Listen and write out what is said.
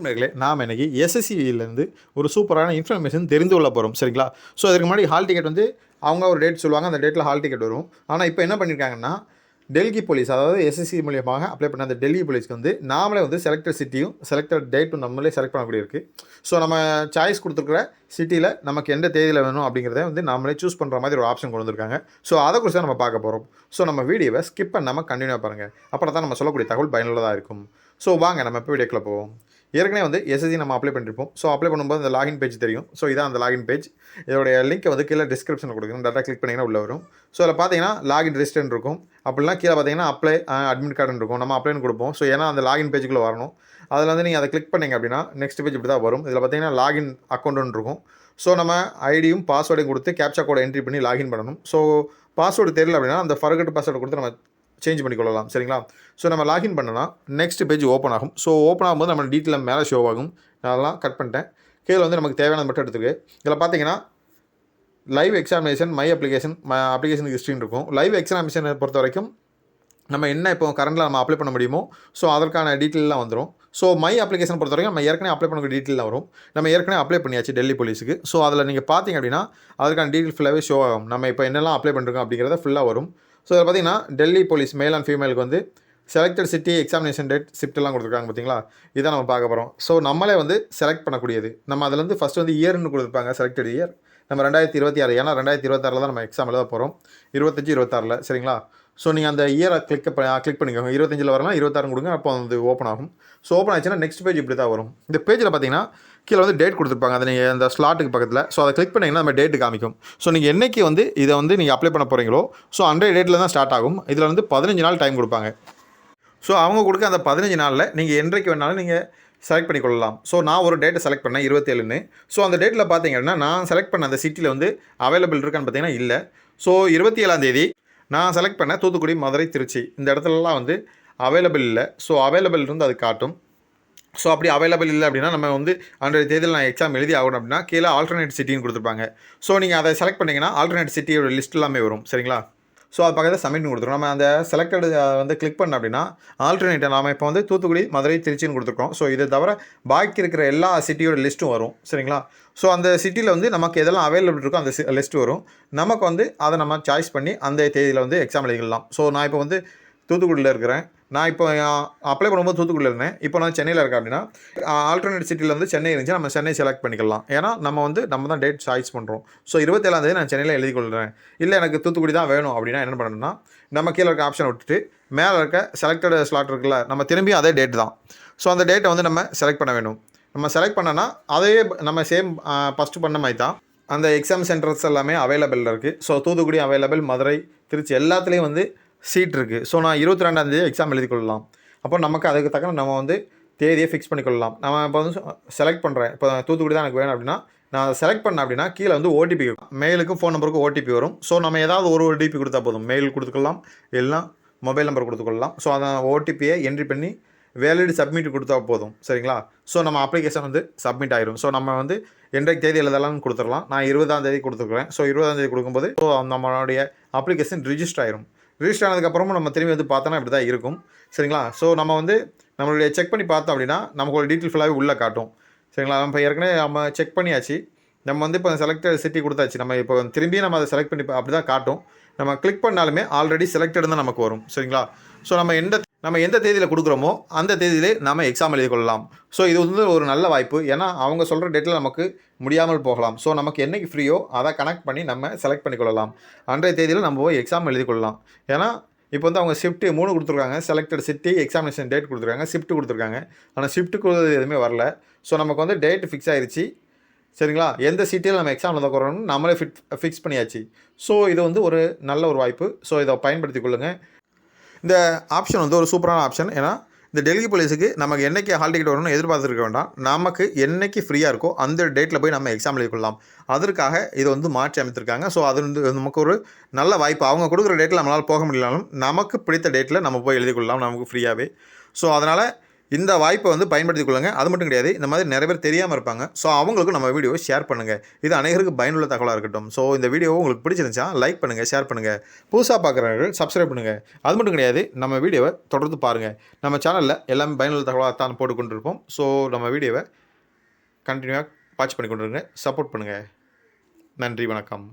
நேயர்களே, நாம் இன்னைக்கு எஸ்எஸ்சியிலேருந்து ஒரு சூப்பரான இன்ஃபர்மேஷன் தெரிந்து கொள்ள போகிறோம். சரிங்களா? ஸோ அதுக்கு முன்னாடி ஹால் டிக்கெட் வந்து அவங்க ஒரு டேட் சொல்லுவாங்க. அந்த டேட்டில் ஹால் டிக்கெட் வரும். ஆனால் இப்போ என்ன பண்ணியிருக்காங்கன்னா, டெல்லி போலீஸ், அதாவது எஸ்எஸ்சி மூலியமாக அப்ளை பண்ண அந்த டெல்லி போலீஸ்க்கு வந்து நாமளே வந்து செலக்டட் சிட்டியும் செலக்டட் டேட்டும் நம்மளே செலக்ட் பண்ணக்கூடிய இருக்குது. ஸோ நம்ம சாய்ஸ் கொடுத்துருக்குற சிட்டியில் நமக்கு எந்த தேதியில் வேணும் அப்படிங்கிறத வந்து நாமளே சூஸ் பண்ணுற மாதிரி ஒரு ஆப்ஷன் கொண்டு வந்திருக்காங்க. ஸோ அதை குறித்து தான் நம்ம பார்க்க போகிறோம். ஸோ நம்ம வீடியோவை ஸ்கிப் பண்ணாமல் கண்டினியூ பாருங்கள். அப்புறம் தான் நம்ம சொல்லக்கூடிய தகவல் பயனுள்ளதாக இருக்கும். ஸோ வாங்க நம்ம இப்போ வீடியோக்குள்ளே போவோம். ஏற்கனவே வந்து எஸ்எஸ்சி நம்ம அப்ளை பண்ணியிருப்போம். ஸோ அப்ளை பண்ணும்போது அந்த லாகின் பேஜ் தெரியும். ஸோ இதான் அந்த லாகின் பேஜ். இதோடைய லிங்க்கை வந்து கீழே டிஸ்கிரிப்ஷனில் கொடுக்குறேன். டேரெக்டாக கிளிக் பண்ணிங்கன்னா உள்ளே வரும். ஸோ அதில் பார்த்தீங்கன்னா லாகின் ரெஜிஸ்டர்னு இருக்கும். அப்படிலாம் கீழே பார்த்தீங்கன்னா அப்ளை அட்மிட் கார்டுன்னு இருக்கும். நம்ம அப்ளைன்னு கொடுப்போம். ஸோ ஏன்னா அந்த லாகின் பேஜுக்குள்ளே வரணும். அதில் வந்து நீங்கள் அதை கிளிக் பண்ணிங்க அப்படின்னா நெக்ஸ்ட் பேஜ் இப்படி தான் வரும். இதில் பார்த்தீங்கன்னா லாகின் அக்கௌண்ட்டுன்னு இருக்கும். ஸோ நம்ம ஐடியும் பாஸ்வேர்டையும் கொடுத்து கேப்சா கோடை என்ட்ரி பண்ணி லாகின் பண்ணணும். ஸோ பாஸ்வேர்டு தெரியல அப்படின்னா அந்த ஃபர்கட் பாஸ்வேர்டு கொடுத்து நம்ம சேஞ்ச் பண்ணிக்கொள்ளலாம். சரிங்களா? ஸோ நம்ம லாகின் பண்ணனா நெக்ஸ்ட் பேஜ் ஓப்பன் ஆகும். ஸோ ஓப்பன் ஆகும்போது நம்ம டீட்டெயில் மேலே ஷோ ஆகும். நான் அதெல்லாம் கட் பண்ணிட்டேன். கீழே வந்து நமக்கு தேவையானது மட்டும் எடுத்துருக்கு. இதில் பார்த்தீங்கன்னா லைவ் எக்ஸாமினேஷன், மை அப்ளிகேஷன் ஹிஸ்ட்ரின்னு இருக்கும். லைவ் எக்ஸாமினேஷனை பொறுத்த வரைக்கும் நம்ம என்ன இப்போ கரண்டில் நம்ம அப்ளை பண்ண முடியுமோ ஸோ அதற்கான டீட்டெயிலாம் வந்துடும். ஸோ மை அப்ளிகேஷன் பொறுத்த வரைக்கும் நம்ம ஏற்கனவே அப்ளை பண்ணக்கூடிய டீட்டெயிலாம் வரும். நம்ம ஏற்கனவே அப்ளை பண்ணியாச்சு டெல்லி போலீஸுக்கு. ஸோ அதில் நீங்கள் பார்த்தீங்க அப்படின்னா அதற்கான டீட்டெயில் ஃபுல்லாகவே ஷோ ஆகும். நம்ம இப்போ என்னெல்லாம் அப்ளை பண்ணுறோம் அப்படிங்கிறத ஃபுல்லாக வரும். ஸோ இதில் பார்த்தீங்கன்னா டெல்லி போலீஸ் மேல் அண்ட் ஃபீமேலுக்கு வந்து செலக்டட் சிட்டி, எக்ஸாமினேஷன் டேட், ஷிஃப்ட்லாம் கொடுத்துருக்காங்க. பார்த்தீங்களா? இதான் நம்ம பார்க்க போகிறோம். ஸோ நம்மளே வந்து செலக்ட் பண்ணக்கூடியது. நம்ம அதில் வந்து ஃபஸ்ட்டு வந்து இயர்னு கொடுத்துருப்பாங்க. செலக்டட் இயர் நம்ம 2026. ஏன்னா 2026 தான் நம்ம எக்ஸாம் எழுத போகிறோம். 25, 26. சரிங்களா? ஸோ நீங்கள் அந்த இயரை கிளிக் பண்ணிக்கோங்க. 25 வரலாம், 26 கொடுங்க. அப்போ வந்து ஓப்பன் ஆகும். ஸோ ஓப்பன் ஆச்சுன்னா நெக்ஸ்ட் பேஜ் இப்படி தான் வரும். இந்த பேஜில் பார்த்தீங்கன்னா கீழே வந்து டேட் கொடுத்துருப்பாங்க. அதை நீங்கள் அந்த ஸ்லாட்டுக்கு பக்கத்தில். ஸோ அதை கிளிக் பண்ணிங்கன்னா நம்ம டேட்டு காமிக்கும். ஸோ நீங்கள் என்றைக்கு வந்து இதை வந்து நீங்கள் அப்ளை பண்ண போகிறீங்களோ ஸோ அன்றைய டேட்டில் தான் ஸ்டார்ட் ஆகும். இதில் வந்து 15 நாள் டைம் கொடுப்பாங்க. ஸோ அவங்க கொடுக்க அந்த 15 நாளில் நீங்கள் என்றைக்கு வேணாலும் நீங்கள் செலக்ட் பண்ணிக்கொள்ளலாம். ஸோ நான் ஒரு டேட்டை செலக்ட் பண்ணேன் 27ன்னு. ஸோ அந்த டேட்டில் பார்த்தீங்க அப்படின்னா நான் செலக்ட் பண்ண அந்த சிட்டியில் வந்து அவைலபிள் இருக்கான்னு பார்த்தீங்கன்னா இல்லை. ஸோ 27ஆம் தேதி நான் செலக்ட் பண்ண தூத்துக்குடி, மதுரை, திருச்சி இந்த இடத்துலலாம் வந்து அவைலபிள் இல்லை. ஸோ அவைலபிள் இருந்து அது காட்டும். ஸோ அப்படி அவைலபிள் இல்லை அப்படின்னா நம்ம வந்து அன்றைய தேதியில் நான் எக்ஸாம் எழுதி ஆகணும் அப்படின்னா கீழே ஆல்டர்னேட் சிட்டின்னு கொடுத்துருப்பாங்க. ஸோ நீங்கள் அதை செலக்ட் பண்ணிங்கன்னா ஆல்டர்னேட் சிட்டியோட லிஸ்ட் எல்லாமே வரும். சரிங்களா? ஸோ அது பக்கத்தில் சப்மிட் கொடுத்துருக்கோம். நம்ம அந்த செலக்டடு வந்து கிளிக் பண்ண அப்படின்னா ஆல்டர்னேட்டிவ் நாம் இப்போ வந்து தூத்துக்குடி, மதுரை, திருச்சின்னு கொடுத்துருக்கோம். ஸோ இதை தவிர பாக்கி இருக்கிற எல்லா சிட்டியோட லிஸ்ட்டும் வரும். சரிங்களா? ஸோ அந்த சிட்டியில் வந்து நமக்கு எதெல்லாம் அவைலபிள் இருக்கோ அந்த லிஸ்ட்டு வரும். நமக்கு வந்து அதை நம்ம சாய்ஸ் பண்ணி அந்த தேதியில் வந்து எக்ஸாம் எழுதிக்கலாம். ஸோ நான் இப்போ வந்து தூத்துக்குடியில் இருக்கிறேன். நான் இப்போ அப்ளை பண்ணும்போது தூத்துக்குடியில் இருந்தேன். இப்போ நான் சென்னையில் இருக்கேன் அப்படின்னா ஆல்டர்னேட் சிட்டியில் வந்து சென்னை இருந்துச்சு, நம்ம சென்னை செலக்ட் பண்ணிக்கலாம். ஏன்னா நம்ம தான் டேட் சாய்ஸ் பண்ணுறோம். ஸோ 27ஆம் தேதி நான் சென்னையில் எழுதி கொள்கிறேன். இல்லை எனக்கு தூத்துக்குடி தான் வேணும் அப்படின்னா என்ன பண்ணணும்னா நம்ம கீழே இருக்க ஆப்ஷனை விட்டுட்டு மேலே இருக்க செலக்டட் ஸ்லாட் இருக்குல்ல, நம்ம திரும்பி அதே டேட் தான். ஸோ அந்த டேட்டை வந்து நம்ம செலக்ட் பண்ண வேணும். நம்ம செலக்ட் பண்ணோன்னா அதே நம்ம சேம் ஃபஸ்ட்டு பண்ண மாதிரி தான் அந்த எக்ஸாம் சென்டர்ஸ் எல்லாமே அவைலபிள் இருக்குது. ஸோ தூத்துக்குடி அவைலபிள், மதுரை, திருச்சி எல்லாத்துலேயும் வந்து சீட் இருக்குது. ஸோ நான் 22ஆம் தேதி எக்ஸாம் எழுதி கொள்ளலாம். அப்போ நமக்கு அதுக்கு தக்க நம்ம வந்து தேதியை ஃபிக்ஸ் பண்ணிக்கொள்ளலாம். நம்ம இப்போ வந்து செலக்ட் பண்ணுறேன். இப்போ தூத்துக்குடி தான் எனக்கு வேணும் அப்படின்னா நான் அதை செலக்ட் பண்ணேன் அப்படின்னா கீழே வந்து ஓடிபி, மெயிலுக்கும் ஃபோன் நம்பருக்கும் ஓடிபி வரும். ஸோ நம்ம ஏதாவது ஒரு ஓடிபி கொடுத்தா போதும். மெயில் கொடுத்துக்கலாம், இல்லைனா மொபைல் நம்பர் கொடுத்துக்கொள்ளலாம். ஸோ அந்த ஓடிபியை என்ட்ரி பண்ணி வேலிட் சப்மிட் கொடுத்தா போதும். சரிங்களா? ஸோ நம்ம அப்ளிகேஷன் வந்து சப்மிட் ஆயிரும். ஸோ நம்ம வந்து என்றைக்கு தேதி எழுதலாம்னு கொடுத்துடலாம். நான் 20ஆம் தேதி கொடுத்துருக்குறேன். ஸோ 20ஆம் தேதி கொடுக்கும்போது ஸோ நம்மளுடைய அப்ளிகேஷன் ரிஜிஸ்டர் ஆயிரும். ரிஜிஸ்டர் ஆனதுக்கப்புறமும் நம்ம திரும்பி வந்து பார்த்தோன்னா இப்படி தான் இருக்கும். சரிங்களா? ஸோ நம்ம வந்து நம்மளுடைய செக் பண்ணி பார்த்தோம் அப்படின்னா நமக்கு ஒரு டீட்டெயில் ஃபுல்லாகவே உள்ளே காட்டும். சரிங்களா? நம்ம ஏற்கனவே நம்ம செக் பண்ணியாச்சு. நம்ம வந்து இப்போ செலக்டட் சிட்டி கொடுத்தாச்சு. நம்ம இப்போ திரும்பியும் நம்ம அதை செலக்ட் பண்ணி அப்படி தான் காட்டும். நம்ம கிளிக் பண்ணாலுமே ஆல்ரெடி செலக்டட் தான் நமக்கு வரும். சரிங்களா? ஸோ நம்ம எந்த தேதியில் கொடுக்குறோமோ அந்த தேதியிலே நம்ம எக்ஸாம் எழுதி கொள்ளலாம். ஸோ இது வந்து ஒரு நல்ல வாய்ப்பு. ஏன்னா அவங்க சொல்கிற டேட்டில் நமக்கு முடியாமல் போகலாம். ஸோ நமக்கு என்றைக்கு ஃப்ரீயோ அதை கனெக்ட் பண்ணி நம்ம செலக்ட் பண்ணிக்கொள்ளலாம். அன்றைய தேதியில் நம்ம போய் எக்ஸாம் எழுதி கொள்ளலாம். ஏன்னா இப்போ வந்து அவங்க ஷிஃப்ட்டு 3 கொடுத்துருக்காங்க. செலக்டட் சிட்டி, எக்ஸாமினேஷன் டேட் கொடுத்துருக்காங்க, ஷிஃப்ட் கொடுத்துருக்காங்க. ஆனால் ஷிஃப்ட்டுக்கு எதுவுமே வரல. ஸோ நமக்கு வந்து டேட் ஃபிக்ஸ் ஆயிடுச்சு. சரிங்களா? எந்த சிட்டியில் நம்ம எக்ஸாம் எழுத போகிறோம்னு நம்மளே ஃபிக்ஸ் பண்ணியாச்சு. ஸோ இது வந்து ஒரு நல்ல ஒரு வாய்ப்பு. ஸோ இதை பயன்படுத்தி கொள்ளுங்கள். இந்த ஆப்ஷன் வந்து ஒரு சூப்பரான ஆப்ஷன். ஏன்னா இந்த டெல்லி போலீஸுக்கு நமக்கு என்றைக்கு ஹால் டிக்கெட் வரணும்னு எதிர்பார்த்துருக்க வேண்டாம். நமக்கு என்றைக்கு ஃப்ரீயாக இருக்கோ அந்த டேட்டில் போய் நம்ம எக்ஸாம் எழுதி கொள்ளலாம். அதற்காக இதை வந்து மாற்றி அமைத்திருக்காங்க. ஸோ அது வந்து நமக்கு ஒரு நல்ல வாய்ப்பு. அவங்க கொடுக்குற டேட்டில் நம்மளால் போக முடியலாலும் நமக்கு பிடித்த டேட்டில் நம்ம போய் எழுதி கொள்ளலாம் நமக்கு ஃப்ரீயாகவே. ஸோ அதனால் இந்த வாய்ப்பை வந்து பயன்படுத்திக் கொள்ளுங்கள். அது மட்டும் கிடையாது, இந்த மாதிரி நிறைய பேர் தெரியாமல் இருப்பாங்க. ஸோ அவங்களுக்கும் நம்ம வீடியோவை ஷேர் பண்ணுங்கள். இது அனைவருக்கு பயனுள்ள தகவலாக இருக்கட்டும். ஸோ இந்த வீடியோவை உங்களுக்கு பிடிச்சிருந்துச்சா லைக் பண்ணுங்கள், ஷேர் பண்ணுங்கள். புதுசாக பார்க்குறவர்கள் சப்ஸ்கிரைப் பண்ணுங்கள். அது மட்டும் கிடையாது, நம்ம வீடியோவை தொடர்ந்து பாருங்கள். நம்ம சேனலில் எல்லாமே பயனுள்ள தகவலாக தான் போட்டு கொண்டிருப்போம். ஸோ நம்ம வீடியோவை கண்டினியூவாக வாட்ச் பண்ணி கொண்டிருங்க, சப்போர்ட் பண்ணுங்கள். நன்றி, வணக்கம்.